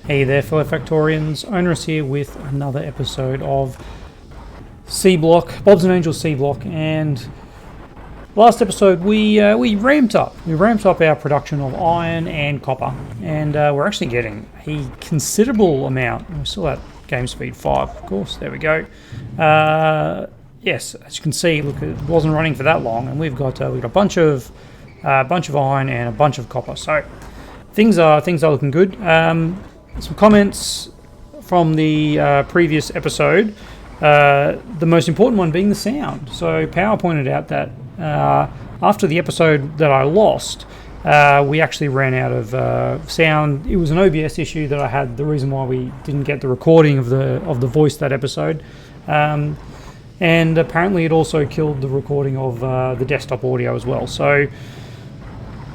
Hey there, fellow Factorians. Onerous here with another episode of Seablock, Bob's and Angels Seablock, and last episode we ramped up. We ramped up our production of iron and copper, and we're actually getting a considerable amount. We're still at game speed 5, of course. There we go. Yes, as you can see, look, it wasn't running for that long, and we've got a bunch of iron and a bunch of copper. So things are looking good. Some comments from the previous episode. The most important one being the sound. So Power pointed out that after the episode that I lost, we actually ran out of sound. It was an OBS issue that I had. The reason why we didn't get the recording of the voice that episode, and apparently it also killed the recording of the desktop audio as well. So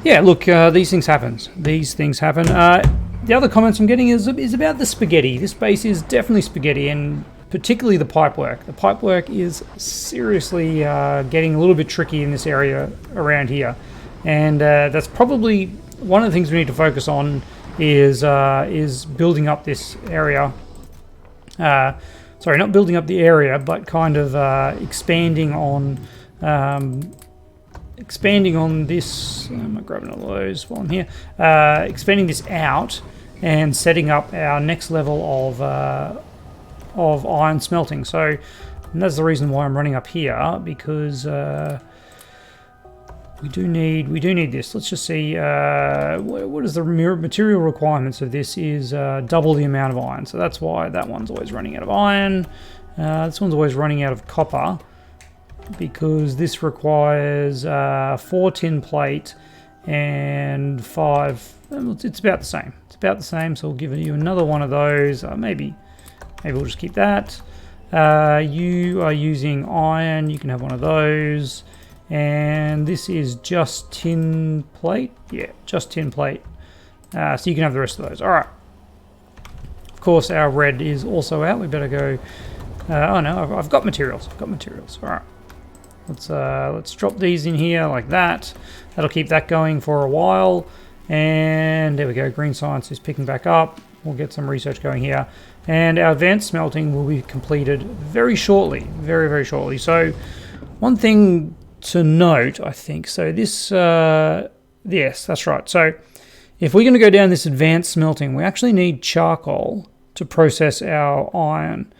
yeah, look, these things happen. The other comments I'm getting is about the spaghetti. This base is definitely spaghetti, and particularly the pipework. The pipework is seriously getting a little bit tricky in this area around here, and that's probably one of the things we need to focus on is building up this area. Sorry, not building up the area, but kind of expanding on this. I'm grabbing all those while I'm here. Expanding this out and setting up our next level of iron smelting. So and that's the reason why I'm running up here, because we do need this. Let's just see what is the material requirements of this is double the amount of iron. So that's why that one's always running out of iron. This one's always running out of copper, because this requires 4 tin plate and 5. It's about the same. It's about the same. So we'll give you another one of those. Maybe we'll just keep that. You are using iron. You can have one of those. And this is just tin plate. Yeah, just tin plate. So you can have the rest of those. All right. Of course, our red is also out. We better go. Oh no, I've got materials. All right. Let's drop these in here like that. That'll keep that going for a while. And there we go. Green science is picking back up. We'll get some research going here. And our advanced smelting will be completed very shortly. Very, very shortly. So one thing to note, I think. So this, yes, that's right. So if we're going to go down this advanced smelting, we actually need charcoal to process our iron.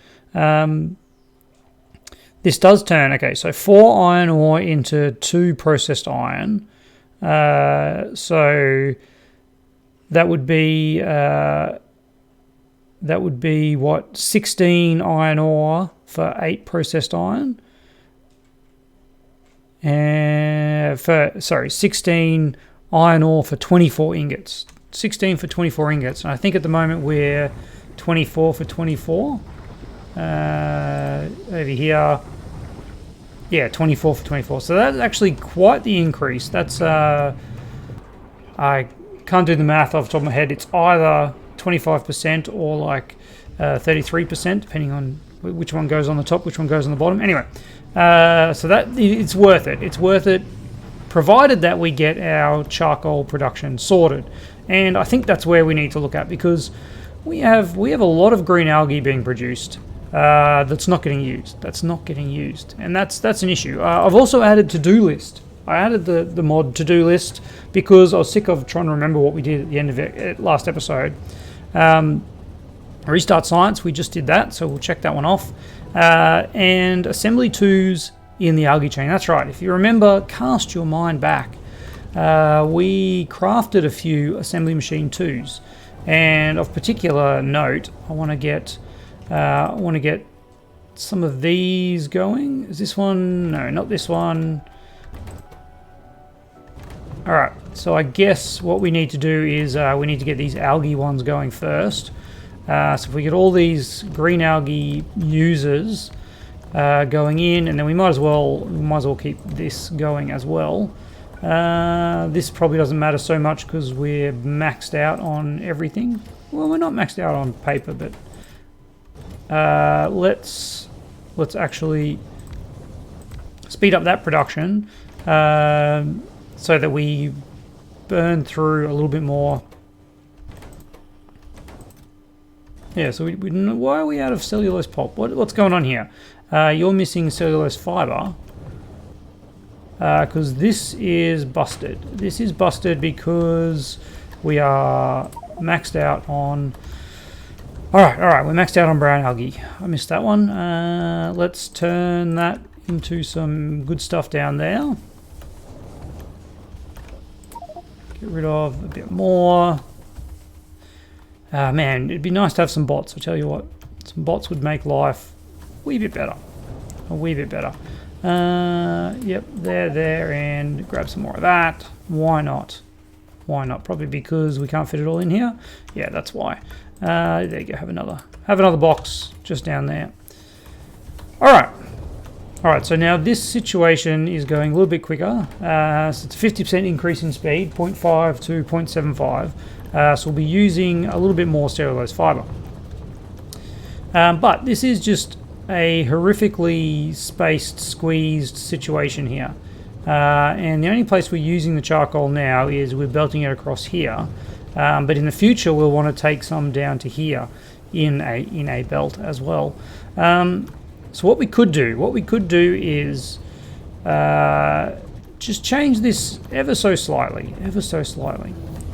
This does turn, okay, so 4 iron ore into 2 processed iron. So that would be what, 16 iron ore for 8 processed iron. And 16 iron ore for 24 ingots. 16 for 24 ingots. And I think at the moment we're 24 for 24. Over here. Yeah, 24 for 24. So that's actually quite the increase. That's I can't do the math off the top of my head. It's either 25% or like 33%, depending on which one goes on the top, which one goes on the bottom. Anyway, so that it's worth it. It's worth it, provided that we get our charcoal production sorted. And I think that's where we need to look at, because we have a lot of green algae being produced. That's not getting used. And that's an issue. I've also added to-do list. I added the mod to-do list because I was sick of trying to remember what we did at the end of it last episode. Restart science, we just did that, so we'll check that one off. And assembly 2s in the algae chain. That's right. If you remember, cast your mind back. We crafted a few assembly machine 2s, and of particular note, I want to get some of these going. Is this one? No, not this one. Alright, so I guess what we need to do is we need to get these algae ones going first. So if we get all these green algae users going in, and then we might as well keep this going as well. This probably doesn't matter so much because we're maxed out on everything. Well, we're not maxed out on paper, but let's actually speed up that production so that we burn through a little bit more Yeah, so why are we out of cellulose pulp? What's going on here? You're missing cellulose fiber. Because this is busted. This is busted because we are maxed out on... Alright, we're maxed out on brown algae. I missed that one. Let's turn that into some good stuff down there. Get rid of a bit more. Man, it'd be nice to have some bots. I tell you what, some bots would make life a wee bit better. A wee bit better. Yep, there, and grab some more of that. Why not? Why not? Probably because we can't fit it all in here. Yeah, that's why. There you go. Have another box just down there. All right. So now this situation is going a little bit quicker. So it's a 50% increase in speed, 0.5 to 0.75. So we'll be using a little bit more cellulose fiber. But this is just a horrifically spaced, squeezed situation here. And the only place we're using the charcoal now is we're belting it across here. But in the future, we'll want to take some down to here in a belt as well. So what we could do is just change this ever so slightly.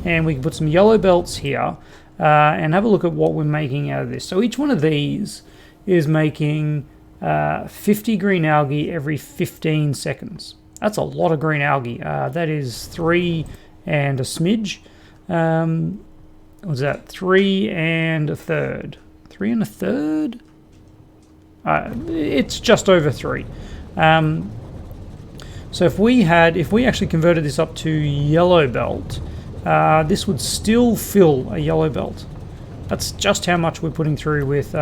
And we can put some yellow belts here and have a look at what we're making out of this. So each one of these is making 50 green algae every 15 seconds. That's a lot of green algae. That is 3 and a smidge. What was that? 3 and a third. 3 and a third? It's just over 3. So if we actually converted this up to yellow belt, this would still fill a yellow belt. That's just how much we're putting through with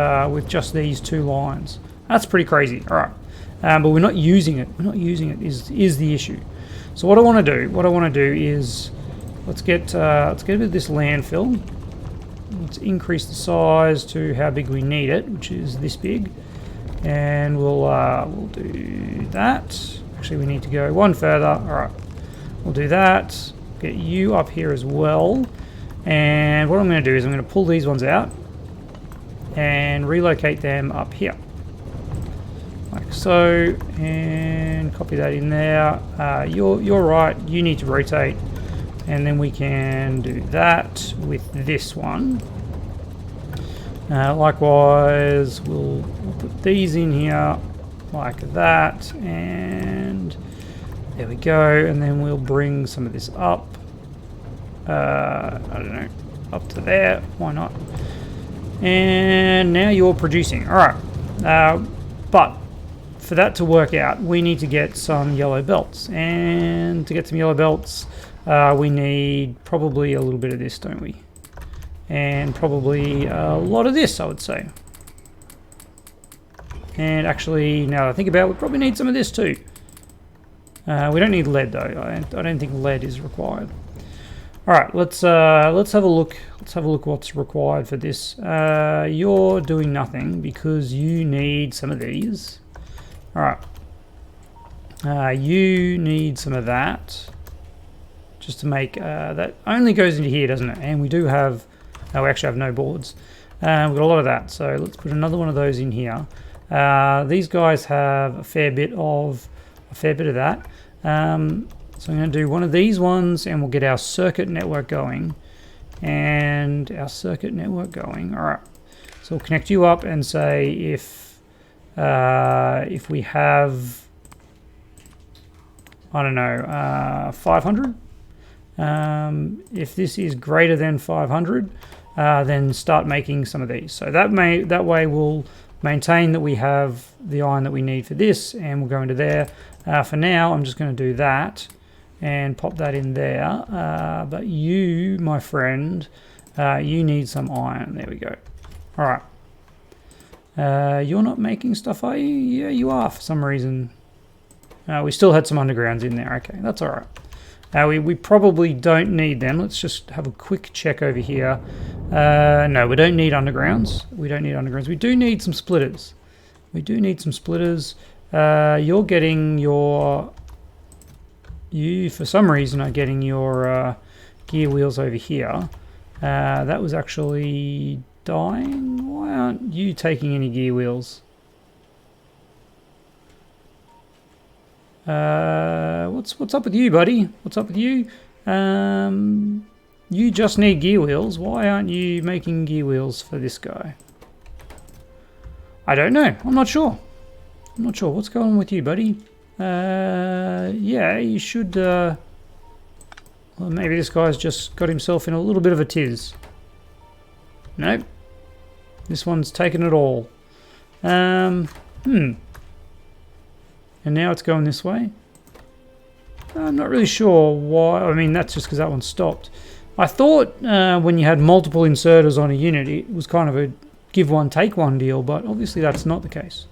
just these 2 lines. That's pretty crazy. All right, but we're not using it. Is the issue. So what I want to do is let's get a bit of this landfill. Let's increase the size to how big we need it, which is this big, and we'll do that. Actually, we need to go one further. All right, we'll do that. Get you up here as well. And what I'm going to do is I'm going to pull these ones out and relocate them up here. Like so, and copy that in there. You're right, you need to rotate. And then we can do that with this one. Likewise, we'll put these in here like that. And there we go. And then we'll bring some of this up. I don't know, up to there, why not? And now you're producing. All right, but for that to work out, we need to get some yellow belts, and to get some yellow belts, we need probably a little bit of this, don't we? And probably a lot of this, I would say. And actually, now that I think about it, we probably need some of this too. We don't need lead though. I don't think lead is required. All right, let's have a look. Let's have a look what's required for this. You're doing nothing because you need some of these. All right. You need some of that, just to make that only goes into here, doesn't it? And we do have. We actually have no boards. We've got a lot of that, so let's put another one of those in here. These guys have a fair bit of that. So I'm going to do one of these ones, and we'll get our circuit network going. And our circuit network going. All right. So we'll connect you up and say if we have, I don't know, 500. If this is greater than 500, then start making some of these. So that way we'll maintain that we have the iron that we need for this, and we'll go into there. For now, I'm just going to do that and pop that in there. But you, my friend, you need some iron. There we go. All right. You're not making stuff, are you? Yeah, you are for some reason. We still had some undergrounds in there. Okay, that's all right. We probably don't need them. Let's just have a quick check over here. No, we don't need undergrounds. We do need some splitters. You're getting your... You, for some reason, are getting your gear wheels over here. That was actually dying? Why aren't you taking any gear wheels? What's up with you, buddy? What's up with you? You just need gear wheels. Why aren't you making gear wheels for this guy? I don't know. I'm not sure. I'm not sure. What's going on with you, buddy? Yeah, you should... well, maybe this guy's just got himself in a little bit of a tiz. Nope. This one's taken it all. And now it's going this way. I'm not really sure why. I mean, that's just because that one stopped. I thought when you had multiple inserters on a unit, it was kind of a give one, take one deal, but obviously that's not the case.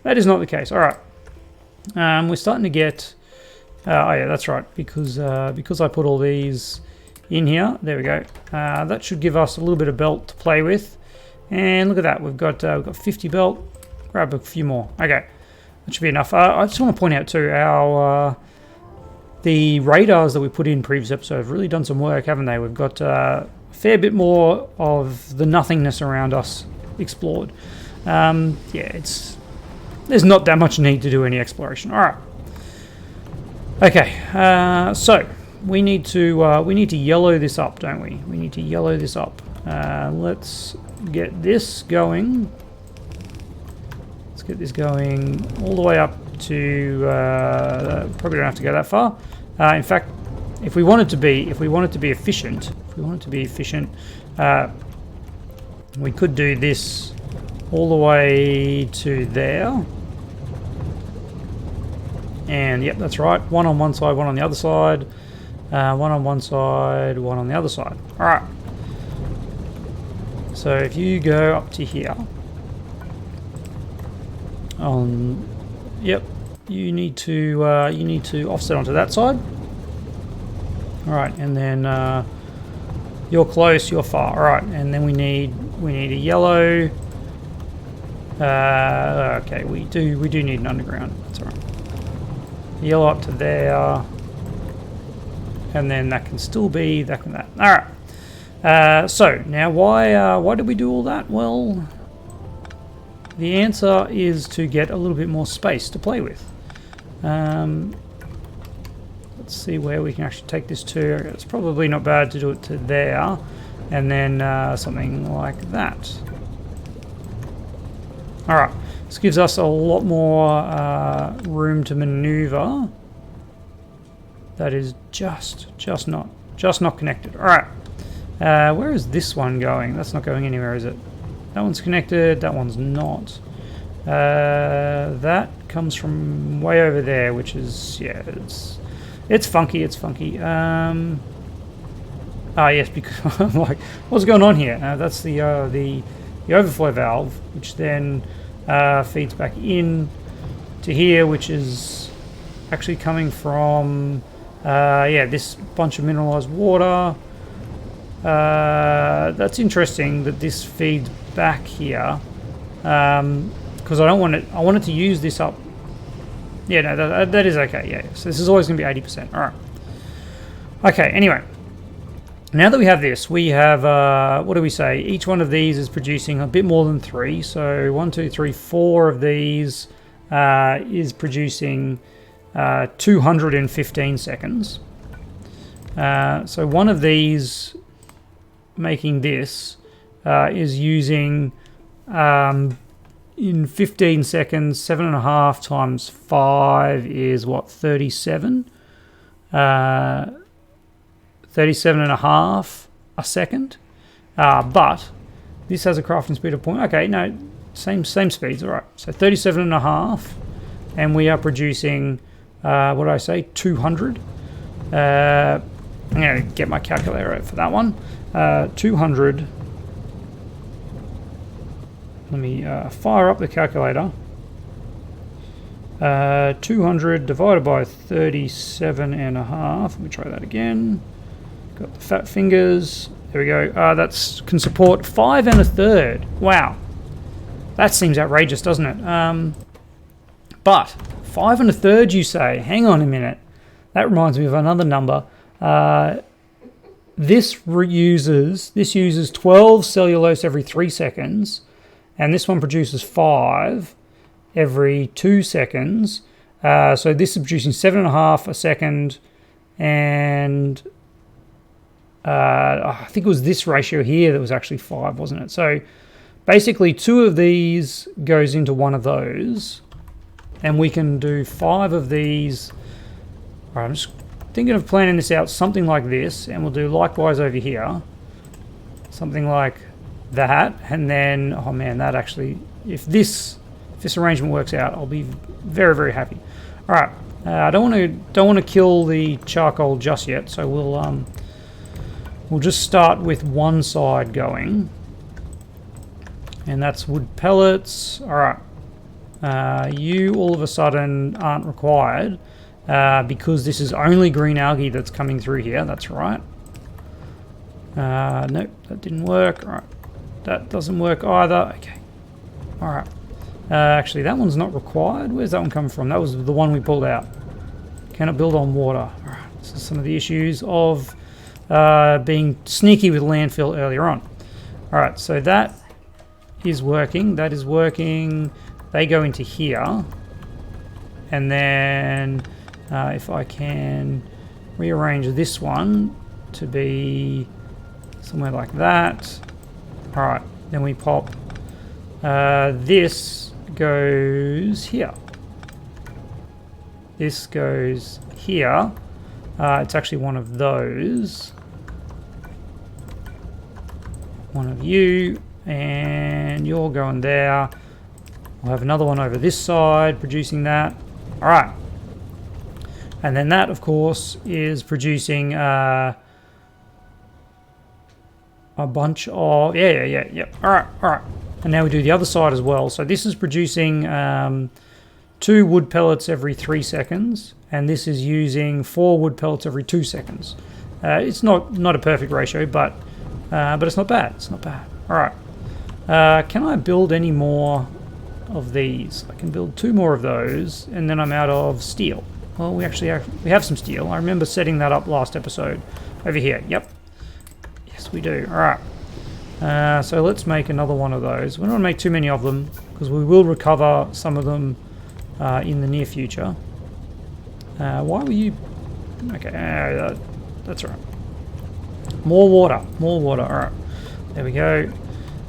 That is not the case. All right. We're starting to get... oh, yeah, that's right. Because I put all these in here. There we go. That should give us a little bit of belt to play with. And look at that. We've got 50 belt. Grab a few more. Okay. That should be enough. I just want to point out too, our the radars that we put in previous episode have really done some work, haven't they? We've got a fair bit more of the nothingness around us explored. Yeah, there's not that much need to do any exploration. All right. Okay. So we need to yellow this up, don't we? We need to yellow this up. Let's get this going. Get this going all the way up to probably don't have to go that far. In fact, if we want it to be efficient, we could do this all the way to there. And yep, that's right. One on one side, one on the other side. One on one side, one on the other side. All right. So if you go up to here. Yep, you need to offset onto that side. All right, and then you're close, you're far. All right, and then we need a yellow. Okay, we do need an underground. That's all right. Yellow up to there, and then that can still be that and that. All right. So now why did we do all that? Well. The answer is to get a little bit more space to play with. Let's see where we can actually take this to. It's probably not bad to do it to there, and then something like that. All right, this gives us a lot more room to maneuver. That is just not connected. All right, where is this one going? That's not going anywhere, is it? That one's connected, that one's not. That comes from way over there, which is, yeah, it's funky, Ah, yes, because I'm like, what's going on here? That's the overflow valve, which then feeds back in to here, which is actually coming from, yeah, this bunch of mineralized water. That's interesting that this feeds back here, because I want it to use this up. Yeah, no, that is okay. Yeah, so this is always going to be 80%. All right. Okay. Anyway, now that we have this, we have what do we say? Each one of these is producing a bit more than 3. So 1, 2, 3, 4 of these is producing 215 seconds. So one of these making this is using in 15 seconds 7.5 times 5 is what, 37 37.5 a second, but this has a crafting speed of point. Okay, no, same speeds. All right, so 37.5, and we are producing what did I say, 200. I'm gonna get my calculator out for that one. 200. Let me fire up the calculator. 200 divided by 37.5. Let me try that again. Got the fat fingers. There we go. That can support 5 1/3. Wow. That seems outrageous, doesn't it? But 5 1/3, you say? Hang on a minute. That reminds me of another number. this uses 12 cellulose every 3 seconds, and this one produces 5 every 2 seconds. So this is producing 7.5 a second, and I think it was this ratio here that was actually 5, wasn't it? So basically 2 of these goes into one of those, and we can do 5 of these. All right, I'm just thinking of planning this out something like this, and we'll do likewise over here, something like that, and then, oh man, that actually, if this arrangement works out, I'll be very, very happy. All right, I don't want to kill the charcoal just yet, so we'll just start with one side going, and that's wood pellets. All right, you all of a sudden aren't required. Because this is only green algae that's coming through here. That's right. Nope, that didn't work. All right, that doesn't work either. Okay. All right. Actually, that one's not required. Where's that one come from? That was the one we pulled out. Cannot build on water. All right. This is some of the issues of being sneaky with landfill earlier on. All right, so that is working. That is working. They go into here, and then. If I can rearrange this one to be somewhere like that. All right, then we pop. This goes here. This goes here. It's actually one of those. One of you, and you're going there. We'll have another one over this side producing that. All right. And then that, of course, is producing a bunch of... Yeah. All right. And now we do the other side as well. So this is producing 2 wood pellets every 3 seconds. And this is using 4 wood pellets every 2 seconds. It's not a perfect ratio, but it's not bad. It's not bad. All right. Can I build any more of these? I can build 2 more of those, and then I'm out of steel. Well, we have some steel. I remember setting that up last episode. Over here, yep. Yes, we do. All right. So let's make another one of those. We don't want to make too many of them, because we will recover some of them in the near future. Why were you... Okay, that's all right. More water. All right. There we go.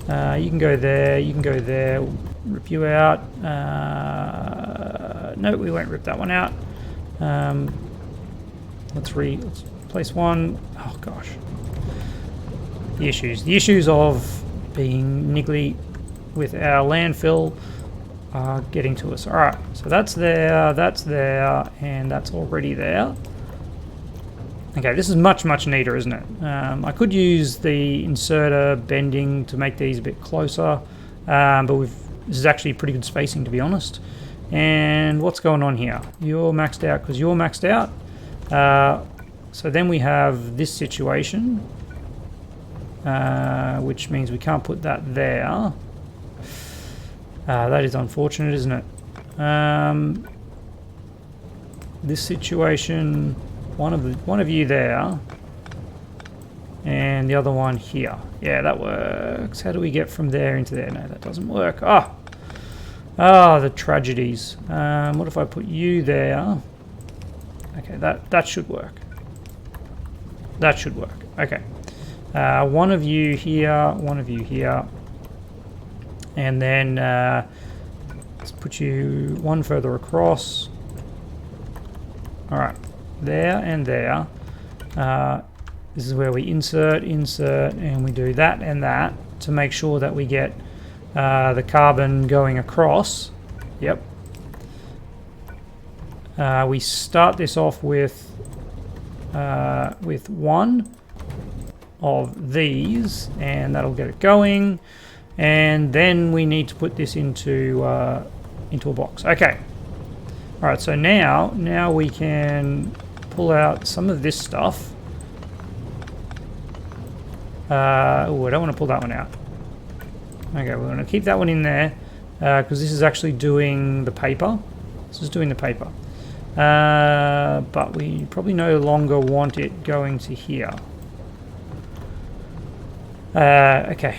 You can go there. You can go there. We'll rip you out. No, we won't rip that one out. Let's place one. Oh gosh, the issues of being niggly with our landfill are getting to us. All right, so that's there, and that's already there. Okay, this is much neater, isn't it? I could use the inserter bending to make these a bit closer, but this is actually pretty good spacing, to be honest. And what's going on here? You're maxed out because you're maxed out. So then we have this situation, which means we can't put that there. That is unfortunate, isn't it? This situation, one of you there, and the other one here. Yeah, that works. How do we get from there into there? No, that doesn't work. Ah, the tragedies. What if I put you there? Okay, that should work. That should work. Okay. One of you here, one of you here. And then let's put you one further across. All right, there and there. This is where we insert, and we do that and that to make sure that we get the carbon going across. Yep. We start this off with one of these, and that'll get it going. And then we need to put this into a box. Okay. All right. So now we can pull out some of this stuff. Oh, I don't want to pull that one out. Okay, we're going to keep that one in there because this is actually doing the paper. This is doing the paper. But we probably no longer want it going to here. Okay,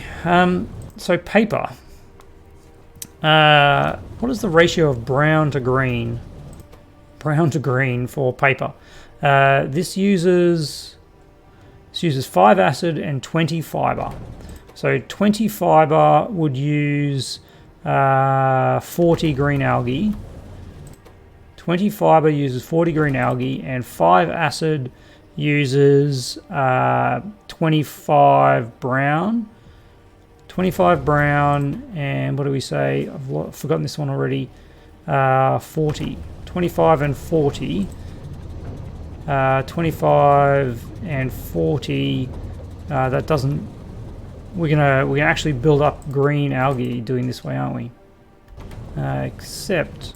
so paper. What is the ratio of brown to green? Brown to green for paper. This uses 5 acid and 20 fiber. So 20 fiber would use 40 green algae. 20 fiber uses 40 green algae, and 5 acid uses 25 brown. 25 brown, and what do we say? I've forgotten this one already. 40. 25 and 40. 25 and 40. That doesn't. We're gonna actually build up green algae doing this way, aren't we? Except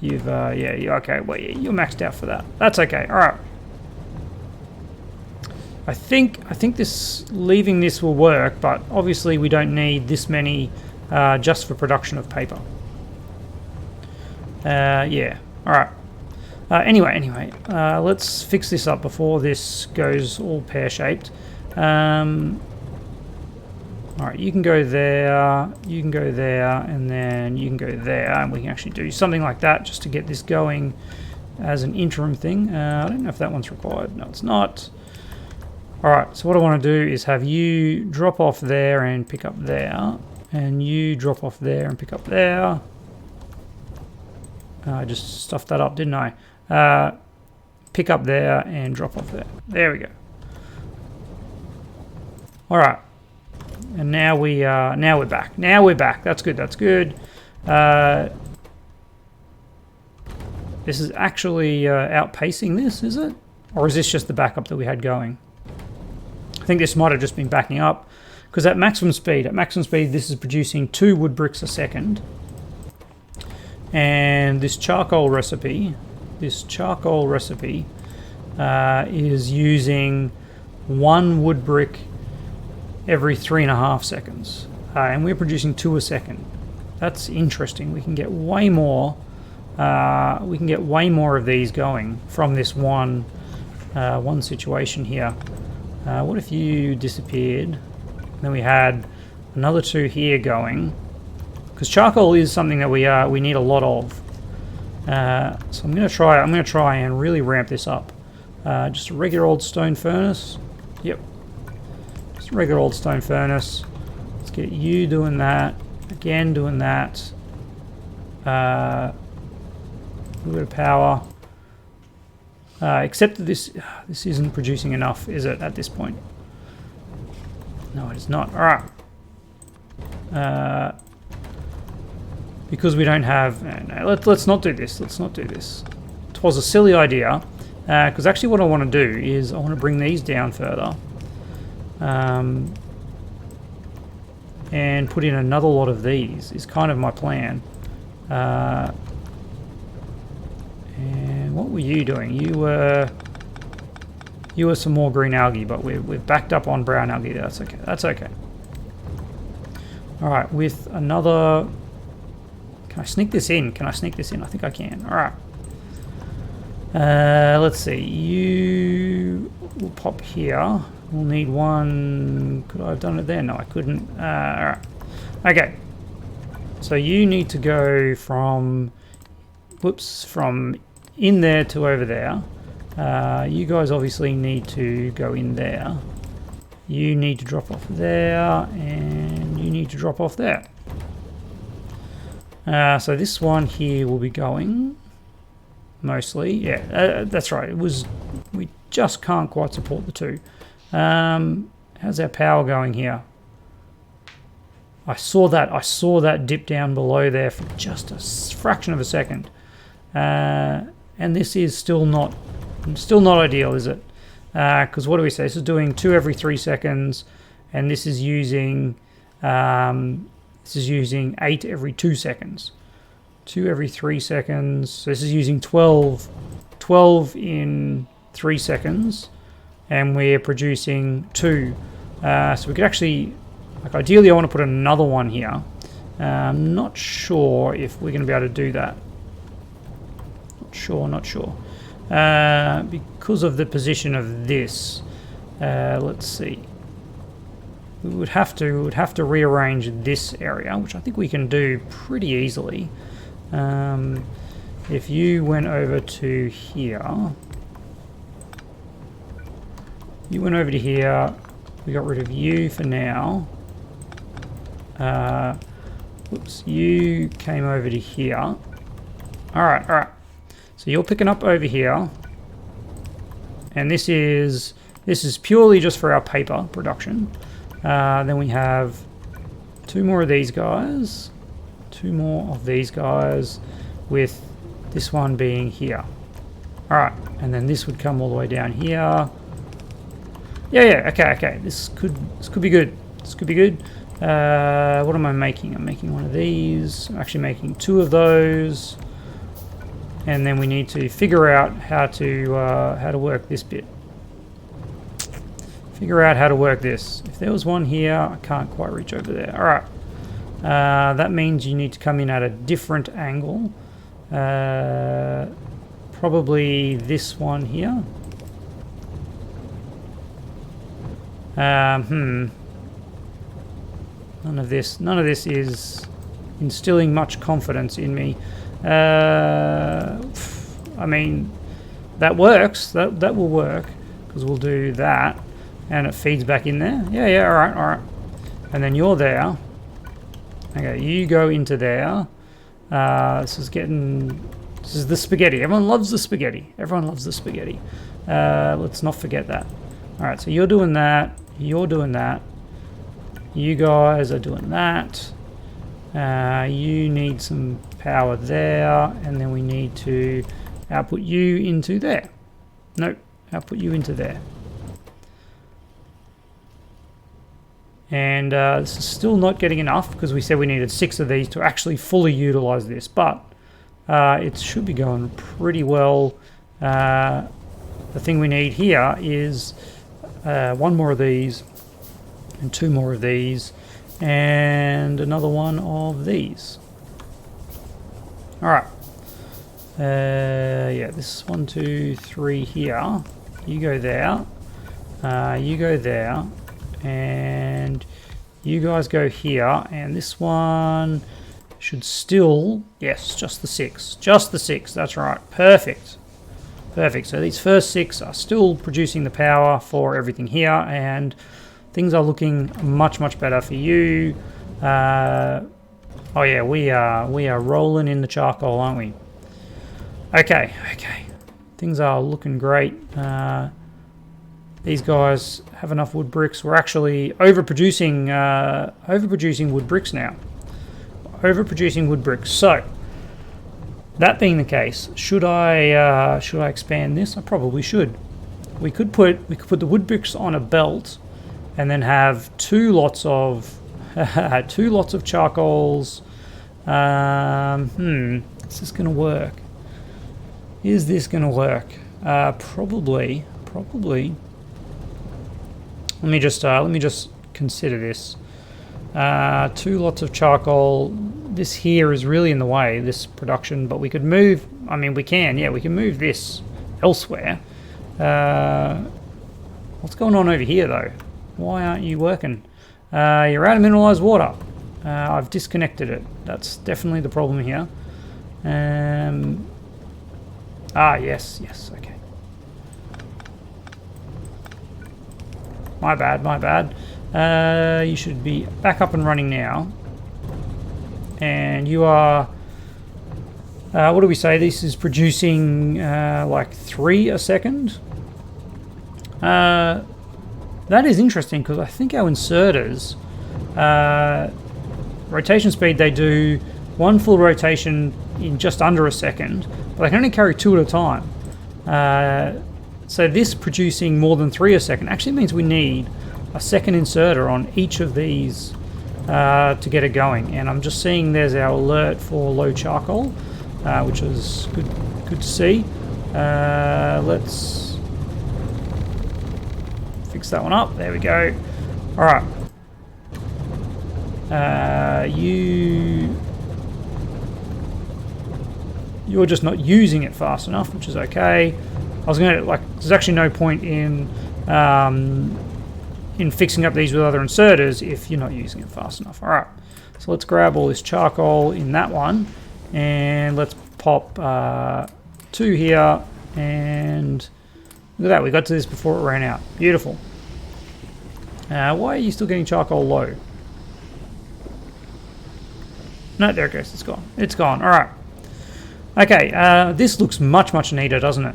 you've okay. Well, yeah, you're maxed out for that. That's okay. All right. I think this leaving this will work, but obviously we don't need this many just for production of paper. Yeah. All right. Anyway, let's fix this up before this goes all pear-shaped. All right, you can go there, you can go there, and then you can go there, and we can actually do something like that just to get this going as an interim thing. I don't know if that one's required. No, it's not. All right, so what I want to do is have you drop off there and pick up there, and you drop off there and pick up there. I just stuffed that up, didn't I? Pick up there and drop off there. There we go. All right, and now we're back. Now we're back. That's good. That's good. This is actually outpacing this, is it? Or is this just the backup that we had going? I think this might have just been backing up, because at maximum speed, this is producing 2 wood bricks a second. And this charcoal recipe is using 1 wood brick every 3.5 seconds. And we're producing 2 a second. That's interesting. We can get way more. Of these going from this one situation here. What if you disappeared? Then we had another 2 here going, because charcoal is something that we need a lot of. So I'm going to try and really ramp this up. Just a regular old stone furnace. Yep. Just a regular old stone furnace. Let's get you doing that. Again, doing that. A little bit of power. Except that this isn't producing enough, is it, at this point? No, it is not. All right. Because we don't have... No, let's not do this. Let's not do this. It was a silly idea. Because actually what I want to do is I want to bring these down further. And put in another lot of these is kind of my plan. And what were you doing? You were some more green algae, but we've backed up on brown algae. That's okay. That's okay. All right, with another... Can I sneak this in? Can I sneak this in? I think I can. All right. Let's see. You will pop here. We'll need 1... Could I have done it there? No, I couldn't. All right. Okay. So you need to go from... Whoops, from in there to over there. You guys obviously need to go in there. You need to drop off there, and you need to drop off there. So this one here will be going mostly. Yeah, that's right. We just can't quite support the 2. How's our power going here? I saw that dip down below there for just a fraction of a second. And this is still not ideal, is it? Because what do we say? This is doing 2 every 3 seconds, and this is using 8 every 2 seconds. 2 every 3 seconds. So this is using 12 in 3 seconds, and we're producing 2. So we could actually, like, ideally I want to put another one here. I'm not sure if we're going to be able to do that. Not sure. Because of the position of this. Let's see. we would have to rearrange this area, which I think we can do pretty easily. If you went over to here, we got rid of you for now. Whoops, you came over to here. All right. So you're picking up over here, and this is purely just for our paper production. Then we have two more of these guys, with this one being here. All right, and then this would come all the way down here. Yeah. Okay. This could be good. What am I making? I'm making one of these. I'm actually making two of those. And then we need to figure out how to work this bit. Figure out how to work this. If there was one here, I can't quite reach over there. All right. That means you need to come in at a different angle. Probably this one here. None of this is instilling much confidence in me. I mean, that works. That will work, because we'll do that, and it feeds back in there. Yeah. All right. And then you're there. Okay, you go into there. This is the spaghetti. Everyone loves the spaghetti. Let's not forget that. All right, so you're doing that. You're doing that. You guys are doing that. You need some power there, and then we need to output you into there. Nope, output you into there. And this is still not getting enough, because we said we needed 6 of these to actually fully utilize this, but it should be going pretty well. The thing we need here is 1 more of these, and 2 more of these, and another one of these. All right. Yeah, this is 1, 2, 3 here. You go there. You go there. And you guys go here. And this one should still... Yes, just the 6. Just the 6. That's right. Perfect. Perfect. So these first 6 are still producing the power for everything here. And things are looking much, much better for you. Oh yeah, we are rolling in the charcoal, aren't we? Okay. Things are looking great. These guys have enough wood bricks. We're actually overproducing wood bricks now. Overproducing wood bricks. So, that being the case, should I expand this? I probably should. We could put the wood bricks on a belt, and then have 2 lots of charcoals. Is this gonna work? Is this gonna work? Probably. Let me just consider this. 2 lots of charcoal. This here is really in the way, this production, but we could move. I mean, we can move this elsewhere. What's going on over here, though? Why aren't you working? You're out of mineralized water. I've disconnected it. That's definitely the problem here. Yes, okay. My bad. You should be back up and running now. And you are... what do we say? This is producing like 3 a second. That is interesting, because I think our inserters... rotation speed, they do 1 full rotation in just under a second, but they can only carry 2 at a time. So this producing more than 3 a second actually means we need a second inserter on each of these to get it going. And I'm just seeing there's our alert for low charcoal, which is good to see. Let's fix that one up. There we go. All right. You're just not using it fast enough, which is okay. I was gonna, there's actually no point in in fixing up these with other inserters if you're not using it fast enough. All right, so let's grab all this charcoal in that one, and let's pop 2 here, and look at that, we got to this before it ran out. Beautiful. Why are you still getting charcoal low? No, there it goes, it's gone. It's gone, all right. Okay, this looks much neater, doesn't it?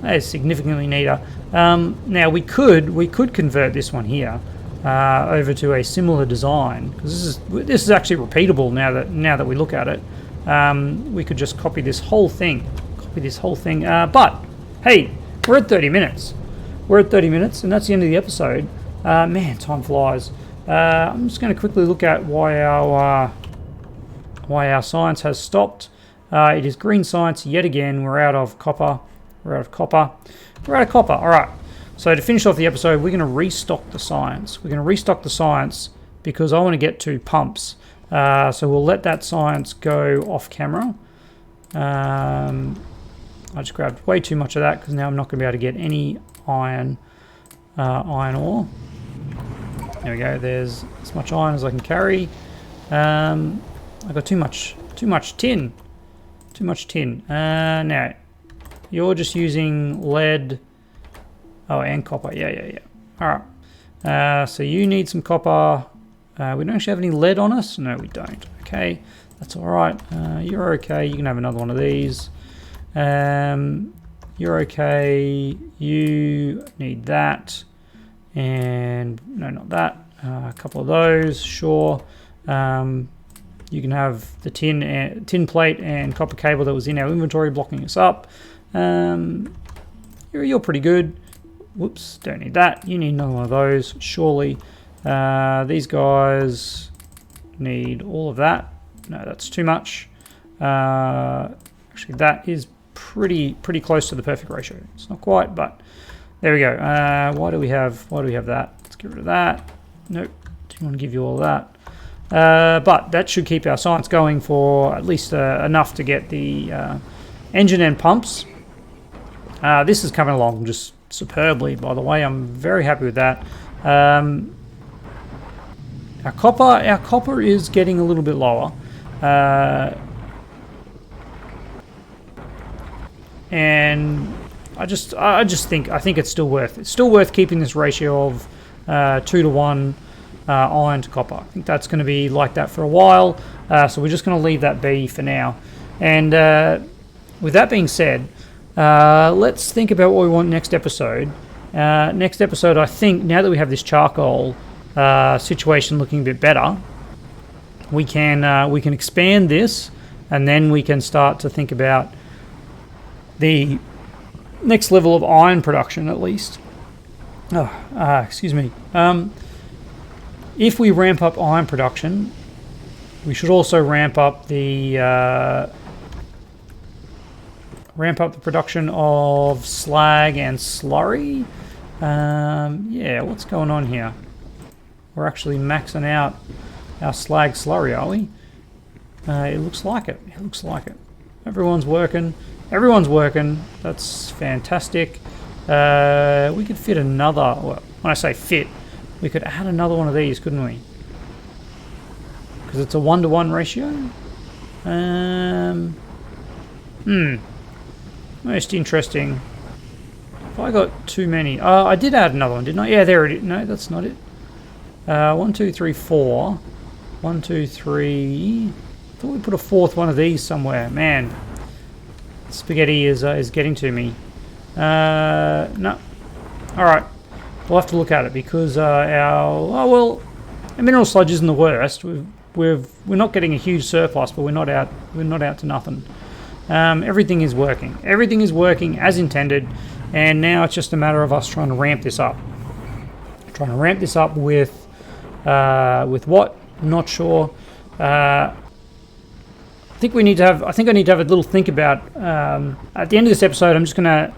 That is significantly neater. Now we could convert this one here over to a similar design, because this is actually repeatable now that we look at it. We could just copy this whole thing. But hey, we're at 30 minutes. We're at 30 minutes, and that's the end of the episode. Man, time flies. I'm just going to quickly look at why our science has stopped. It is green science yet again. We're out of copper. We're out of copper. All right. So to finish off the episode, we're going to restock the science. Because I want to get 2 pumps. So we'll let that science go off camera. I just grabbed way too much of that because now I'm not going to be able to get any iron ore. There we go. There's as much iron as I can carry. I got too much tin. Now, you're just using lead. Oh, and copper. Yeah. All right. So you need some copper. We don't actually have any lead on us. No, we don't. Okay, that's all right. You're okay. You can have another one of these. You're okay. You need that. And no, not that. A couple of those. Sure. You can have the tin plate and copper cable that was in our inventory blocking us up. You're pretty good. Whoops, don't need that. You need another one of those, surely. These guys need all of that. No, that's too much. Actually, that is pretty close to the perfect ratio. It's not quite, but there we go. Why do we have that? Let's get rid of that. Nope, don't want to give you all that. But that should keep our science going for at least enough to get the engine and pumps. This is coming along just superbly, by the way. I'm very happy with that. Our copper is getting a little bit lower. And I think it's still worth keeping this ratio of 2 to 1 iron to copper. I think that's going to be like that for a while, so we're just going to leave that be for now. And with that being said, let's think about what we want next episode. Next episode, I think, now that we have this charcoal situation looking a bit better, we can expand this, and then we can start to think about the next level of iron production, at least. Excuse me. If we ramp up iron production, we should also ramp up the production of slag and slurry. Yeah, what's going on here? We're actually maxing out our slag slurry, are we? It looks like it. Everyone's working. That's fantastic. We could fit another. Well, when I say fit, we could add another one of these, couldn't we? Because it's a 1-to-1 ratio. Most interesting. If I got too many. I did add another one, didn't I? Yeah, there it is. No, that's not it. 1, 2, 3, 4. 1, 2, 3. I thought we put a 4th one of these somewhere. Man, spaghetti is getting to me. No. All right. We'll have to look at it because our mineral sludge isn't the worst. We're not getting a huge surplus, but we're not out to nothing. Everything is working. Everything is working as intended, and now it's just a matter of us trying to ramp this up. With what? I'm not sure. I think I need to have a little think about. At the end of this episode, I'm just going to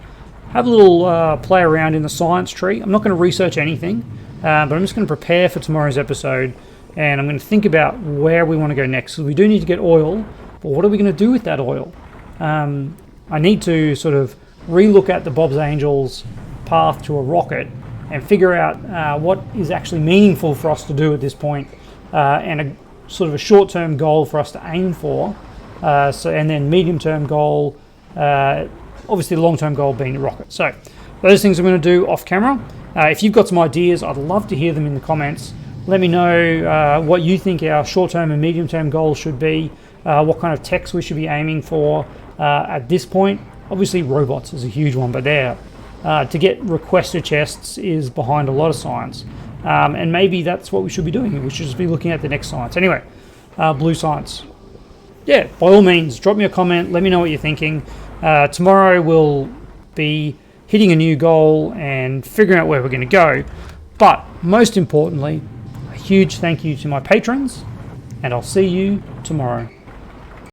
have a little play around in the science tree. I'm not going to research anything, but I'm just going to prepare for tomorrow's episode, and I'm going to think about where we want to go next. So we do need to get oil, but what are we going to do with that oil? I need to sort of relook at the Bob's Angels path to a rocket and figure out what is actually meaningful for us to do at this point, and a sort of a short-term goal for us to aim for. And then medium-term goal, obviously the long-term goal being the rocket. So those things I'm going to do off camera. If you've got some ideas, I'd love to hear them in the comments. Let me know what you think our short-term and medium-term goals should be, what kind of techs we should be aiming for at this point. Obviously robots is a huge one, but there, to get requester chests is behind a lot of science. And maybe that's what we should be doing. We should just be looking at the next science. Anyway, blue science. Yeah, by all means, drop me a comment. Let me know what you're thinking. Tomorrow we'll be hitting a new goal and figuring out where we're going to go. But most importantly, a huge thank you to my patrons, and I'll see you tomorrow.